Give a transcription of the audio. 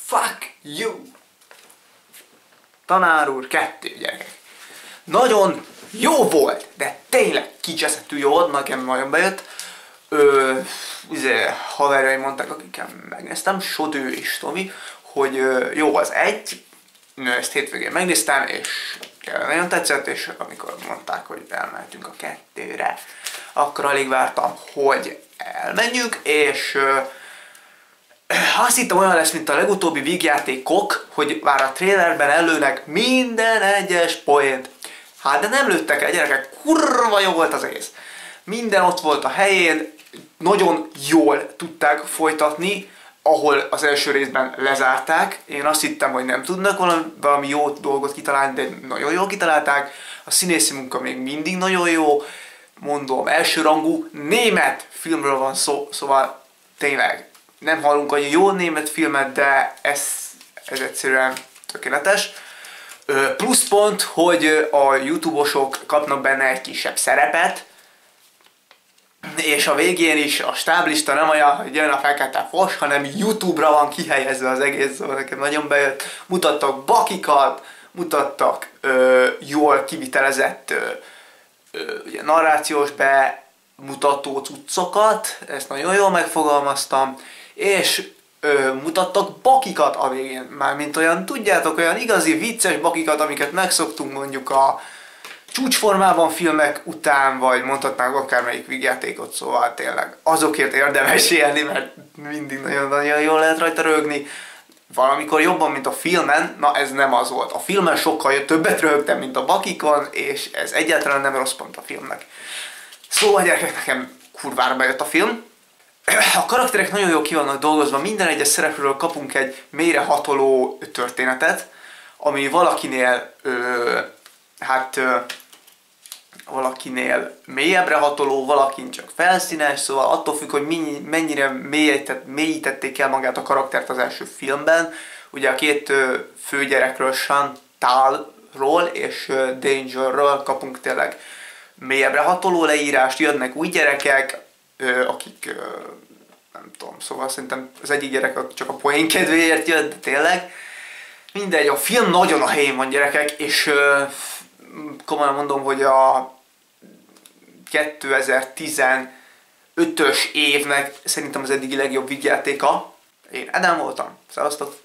Fuck you! Tanár úr 2, gyerekek. Nagyon jó volt, de tényleg kicseszettül jó volt, nekem nagyon bejött. Haverjaim mondták, akikkel megnéztem, Sodő és Tomi, hogy jó az 1, ezt hétvégén megnéztem, és nagyon tetszett, és amikor mondták, hogy elmentünk a 2-re, akkor alig vártam, hogy elmenjünk, és azt hittem olyan lesz, mint a legutóbbi vígjátékok, hogy már a trailerben előnek minden egyes poént. Hát de nem lőttek el, gyerekek, kurva jó volt az egész. Minden ott volt a helyén, nagyon jól tudták folytatni, ahol az első részben lezárták. Én azt hittem, hogy nem tudnak valami jó dolgot kitalálni, de nagyon jól kitalálták. A színészi munka még mindig nagyon jó. Mondom, elsőrangú német filmről van szó, szóval tényleg nem hallunk annyi jó német filmet, de ez egyszerűen tökéletes. Pluszpont, hogy a YouTube-osok kapnak benne egy kisebb szerepet, és a végén is a stáblista nem olyan, hogy jön a fekete fos, hanem YouTube-ra van kihelyezve az egész, szóval nekem nagyon bejött. Mutattak bakikat, mutattak jól kivitelezett ugye, narrációs bemutató cuccokat, ezt nagyon jól megfogalmaztam, és mutattak bakikat a végén, mármint olyan, tudjátok, olyan igazi vicces bakikat, amiket megszoktunk mondjuk a csúcsformában filmek után, vagy mondhatnánk akármelyik vígjátékot, szóval tényleg azokért érdemes élni, mert mindig nagyon-nagyon jól lehet rajta röhögni. Valamikor jobban, mint a filmen, na ez nem az volt. A filmen sokkal többet röhögtem, mint a bakikon, és ez egyáltalán nem rossz pont a filmnek. Szóval gyerekek, nekem kurvára bejött a film. A karakterek nagyon jól ki vannak dolgozva, minden egyes szereplőről kapunk egy mélyrehatoló történetet, ami valakinél valakinél mélyebbre hatoló, valakin csak felszínes, szóval attól függ, hogy mennyire mélyítették el magát a karaktert az első filmben. Ugye a két főgyerekről, Chantalról és Dangerről kapunk tényleg mélyebbre hatoló leírást, jönnek új gyerekek, akik nem tudom, szóval szerintem az egyik gyerek csak a poén kedvéért jött, de tényleg mindegy, a film nagyon a helyén van, gyerekek, és komolyan mondom, hogy a 2015-ös évnek szerintem az eddigi legjobb vígjátéka. Én Eden voltam, szevasztok!